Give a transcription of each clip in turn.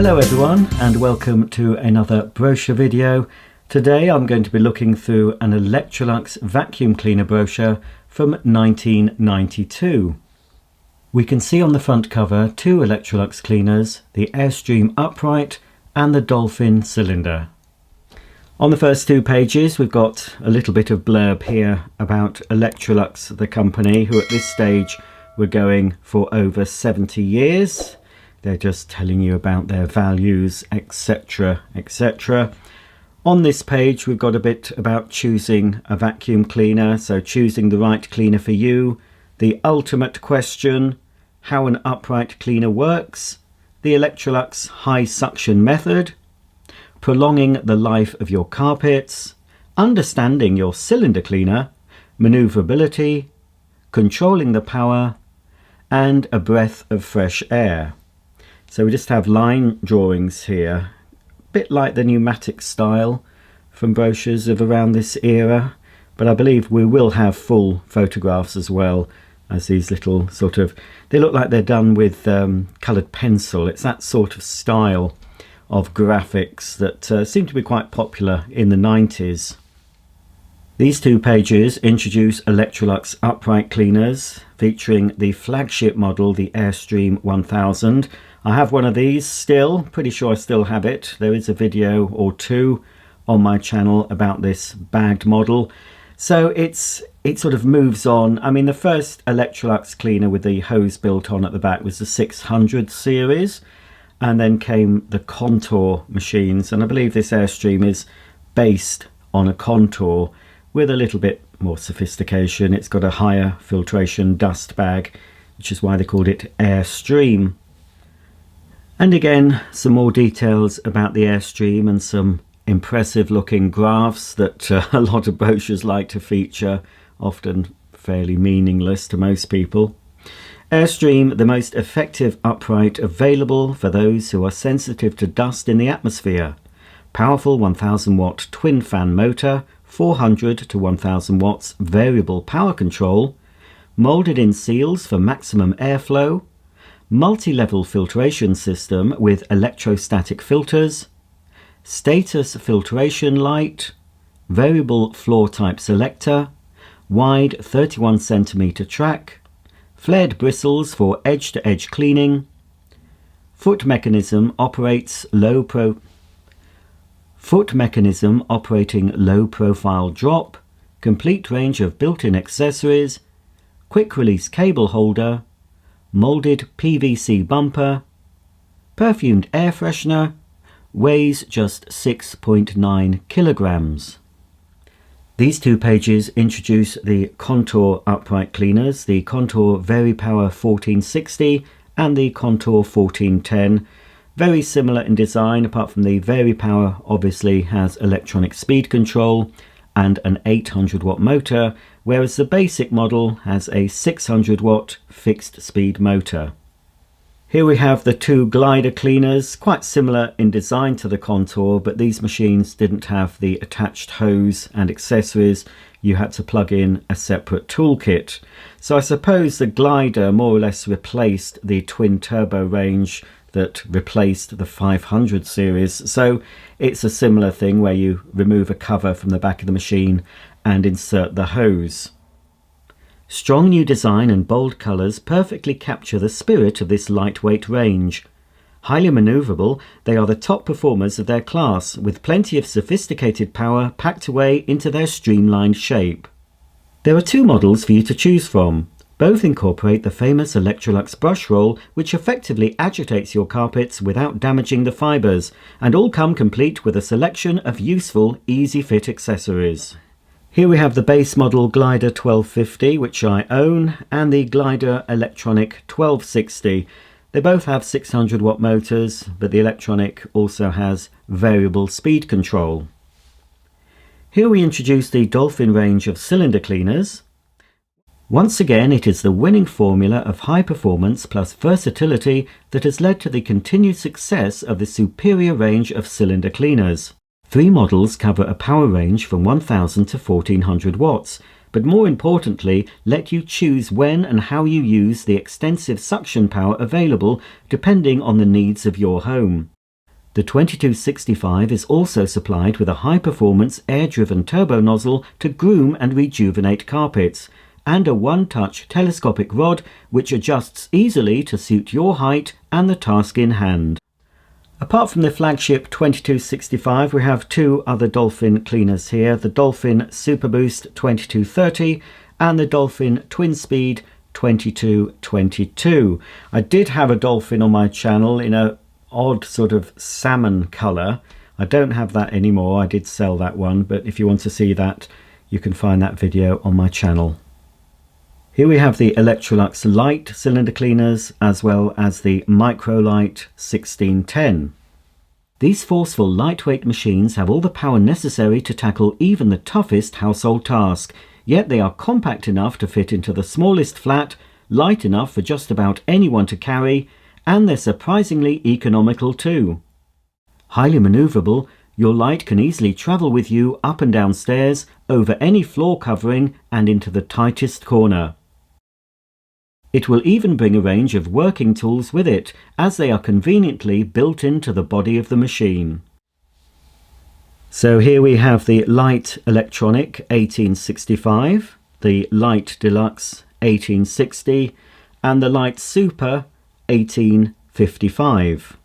Hello everyone and welcome to another brochure video. Today I'm going to be looking through an Electrolux vacuum cleaner brochure from 1992. We can see on the front cover two Electrolux cleaners, the Airstream upright and the Dolphin cylinder. On the first two pages we've got a little bit of blurb here about Electrolux, the company, who at this stage were going for over 70 years. They're just telling you about their values, etc, etc. On this page we've got a bit about choosing a vacuum cleaner, so choosing the right cleaner for you, the ultimate question, how an upright cleaner works, the Electrolux high suction method, prolonging the life of your carpets, understanding your cylinder cleaner, maneuverability, controlling the power, and a breath of fresh air. So we just have line drawings here, a bit like the pneumatic style from brochures of around this era, but I believe we will have full photographs as well as these little sort of, they look like they're done with coloured pencil. It's that sort of style of graphics that seem to be quite popular in the 90s. These two pages introduce Electrolux upright cleaners featuring the flagship model, the Airstream 1000. I have one of these still, pretty sure I still have it. There is a video or two on my channel about this bagged model. So it sort of moves on. I mean, the first Electrolux cleaner with the hose built on at the back was the 600 series, and then came the Contour machines, and I believe this Airstream is based on a Contour with a little bit more sophistication. It's got a higher filtration dust bag, which is why they called it Airstream. And again, some more details about the Airstream and some impressive looking graphs that a lot of brochures like to feature, often fairly meaningless to most people. Airstream, the most effective upright available for those who are sensitive to dust in the atmosphere. Powerful 1000 watt twin fan motor, 400 to 1000 watts variable power control, molded in seals for maximum airflow, multi-level filtration system with electrostatic filters, status filtration light, variable floor type selector, wide 31 centimeter track, flared bristles for edge-to-edge cleaning, foot mechanism operating low profile drop, complete range of built-in accessories, quick release cable holder, molded PVC bumper, perfumed air freshener, weighs just 6.9 kilograms. These two pages introduce the Contour upright cleaners, the Contour VariPower 1460 and the Contour 1410. Very similar in design, apart from the VariPower obviously has electronic speed control and an 800 watt motor, whereas the basic model has a 600 watt fixed speed motor. Here we have the two glider cleaners, quite similar in design to the Contour, but these machines didn't have the attached hose and accessories. You had to plug in a separate toolkit. So I suppose the glider more or less replaced the twin turbo range that replaced the 500 series. So it's a similar thing where you remove a cover from the back of the machine and insert the hose. Strong new design and bold colours perfectly capture the spirit of this lightweight range. Highly manoeuvrable, they are the top performers of their class, with plenty of sophisticated power packed away into their streamlined shape. There are two models for you to choose from. Both incorporate the famous Electrolux brush roll, which effectively agitates your carpets without damaging the fibres, and all come complete with a selection of useful, easy-fit accessories. Here we have the base model Glider 1250, which I own, and the Glider Electronic 1260. They both have 600 watt motors, but the Electronic also has variable speed control. Here we introduce the Dolphin range of cylinder cleaners. Once again, it is the winning formula of high performance plus versatility that has led to the continued success of the superior range of cylinder cleaners. 3 models cover a power range from 1000 to 1400 watts, but more importantly, let you choose when and how you use the extensive suction power available depending on the needs of your home. The 2265 is also supplied with a high-performance air-driven turbo nozzle to groom and rejuvenate carpets, and a one-touch telescopic rod which adjusts easily to suit your height and the task in hand. Apart from the flagship 2265, we have two other Dolphin cleaners here, the Dolphin Super Boost 2230 and the Dolphin Twin Speed 2222. I did have a Dolphin on my channel in a odd sort of salmon colour. I don't have that anymore. I did sell that one, but if you want to see that, you can find that video on my channel. Here we have the Electrolux Lite cylinder cleaners as well as the Microlite 1610. These forceful lightweight machines have all the power necessary to tackle even the toughest household task, yet they are compact enough to fit into the smallest flat, light enough for just about anyone to carry, and they're surprisingly economical too. Highly manoeuvrable, your Lite can easily travel with you up and down stairs, over any floor covering and into the tightest corner. It will even bring a range of working tools with it, as they are conveniently built into the body of the machine. So here we have the Lite Electronic 1865, the Lite Deluxe 1860 and the Lite Super 1855.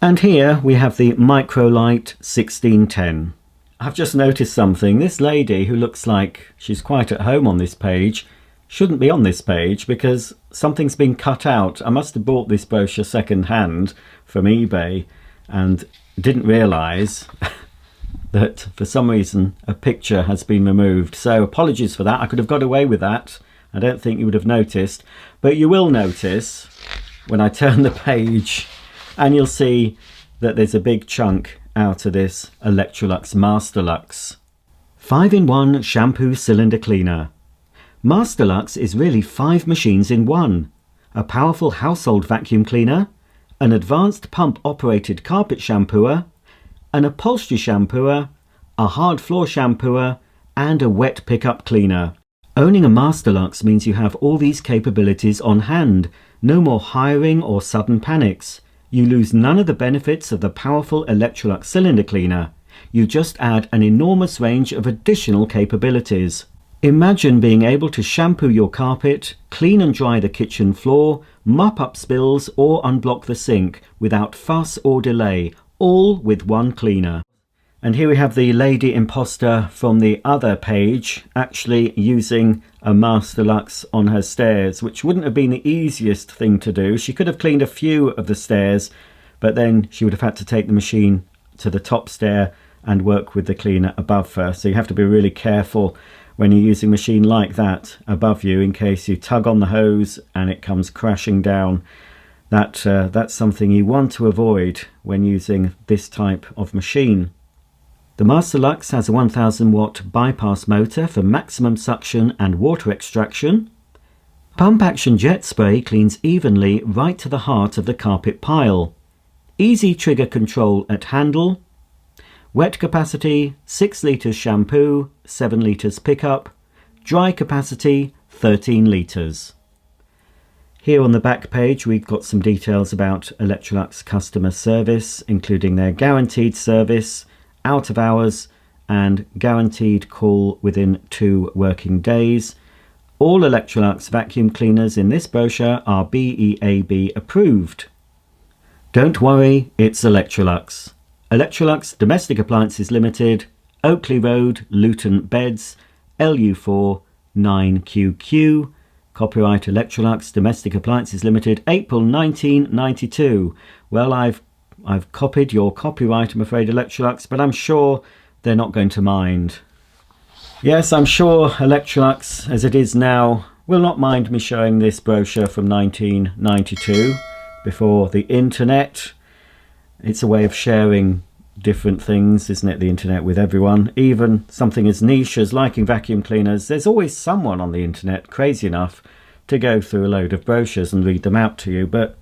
And here we have the Microlite 1610. I've just noticed something. This lady, who looks like she's quite at home on this page, shouldn't be on this page because something's been cut out. I must have bought this brochure second hand from eBay and didn't realise that for some reason a picture has been removed. So apologies for that. I could have got away with that. I don't think you would have noticed, but you will notice when I turn the page and you'll see that there's a big chunk out of this Electrolux Masterlux 5-in-1 shampoo cylinder cleaner. Masterlux is really 5 machines in one: a powerful household vacuum cleaner, an advanced pump operated carpet shampooer, an upholstery shampooer, a hard floor shampooer and a wet pickup cleaner. Owning a Masterlux means you have all these capabilities on hand. No more hiring or sudden panics. You lose none of the benefits of the powerful Electrolux cylinder cleaner. You just add an enormous range of additional capabilities. Imagine being able to shampoo your carpet, clean and dry the kitchen floor, mop up spills or unblock the sink without fuss or delay, all with one cleaner. And here we have the lady imposter from the other page actually using a Masterlux on her stairs, which wouldn't have been the easiest thing to do. She could have cleaned a few of the stairs, but then she would have had to take the machine to the top stair and work with the cleaner above her. So you have to be really careful when you're using a machine like that above you in case you tug on the hose and it comes crashing down. That's something you want to avoid when using this type of machine. The Masterlux has a 1000 watt bypass motor for maximum suction and water extraction. Pump action jet spray cleans evenly right to the heart of the carpet pile. Easy trigger control at handle. Wet capacity 6 litres shampoo, 7 litres pickup. Dry capacity 13 litres. Here on the back page we've got some details about Electrolux customer service, including their guaranteed service, out of hours and guaranteed call within 2 working days. All Electrolux vacuum cleaners in this brochure are BEAB approved. Don't worry, it's Electrolux. Electrolux Domestic Appliances Limited, Oakley Road, Luton Beds, LU4 9QQ. Copyright Electrolux Domestic Appliances Limited, April 1992. Well, I've copied your copyright, I'm afraid, Electrolux, but I'm sure they're not going to mind. Yes, I'm sure Electrolux, as it is now, will not mind me showing this brochure from 1992, before the internet. It's a way of sharing different things, isn't it, the internet, with everyone. Even something as niche as liking vacuum cleaners, there's always someone on the internet crazy enough to go through a load of brochures and read them out to you, but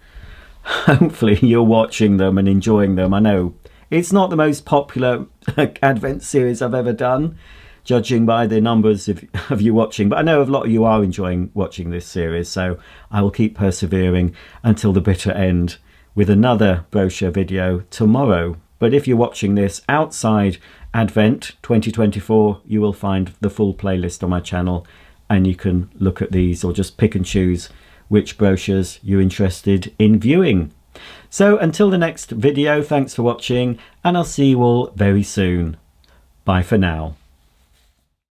hopefully you're watching them and enjoying them. I know it's not the most popular Advent series I've ever done, judging by the numbers of you watching, but I know a lot of you are enjoying watching this series, so I will keep persevering until the bitter end with another brochure video tomorrow. But if you're watching this outside Advent 2024, you will find the full playlist on my channel, and you can look at these or just pick and choose which brochures you're interested in viewing. So until the next video, thanks for watching, and I'll see you all very soon. Bye for now.